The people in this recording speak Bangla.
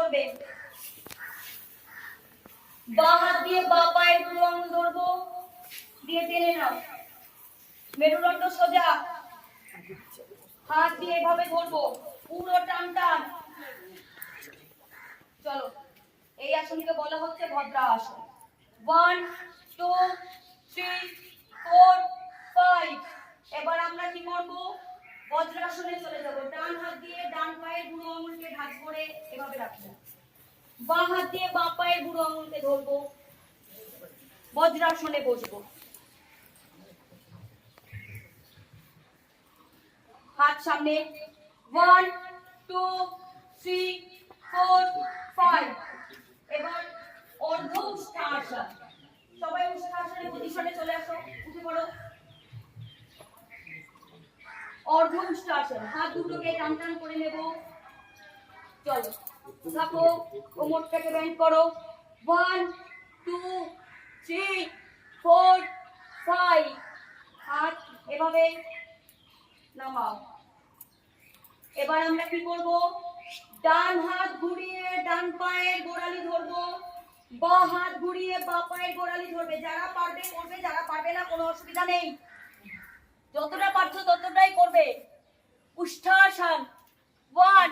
করবে। বাঁ হাত দিয়ে বাঁ পায়ের বুড়ো আঙুল ধরবো, দিয়ে টেনে নাও। মেরুদণ্ড সোজা, হাত দিয়ে এভাবে ধরবো, পুরো টান টান। চলো, এই আসনকে বলা হচ্ছে ভদ্রাসন। 1 2 3 4 5। এবার আমরা কি করব? বজ্রাসনে চলে যাব। ডান হাত দিয়ে ডান পায়ের বুড়ো আঙুলকে ভাঁজ করে এভাবে রাখবো, বাঁ হাত দিয়ে বাঁ পায়ের বুড়ো আঙুলকে ধরবো, বজ্রাসনে বসবো। হাত সামনে। 1 2 3 4 5। এবার অর্ধ উষ্ট্রাসন। সবাই উষ্ট্রাসনে পজিশনে চলে আসো, উঠে পড়ো। অর্ধ উষ্ট্রাসন, হাত দুটোকে টান টান করে নেব। চলো, থাকো, কোমরটাকে বেন্ড করো। 1 2 3 4 5। হাত এভাবে নামাও। এবার আমরা কি করব? ডান হাত ঘুরিয়ে ডান পায়ের গোড়ালি ধরবো, বাঁ হাত ঘুরিয়ে বাঁ পায়ের গোড়ালি ধরবে। যারা পারবে করবে, যারা পারবে না কোনো অসুবিধা নেই, যতটা পারছো ততটাই করবে। উষ্ট্রাসন। 1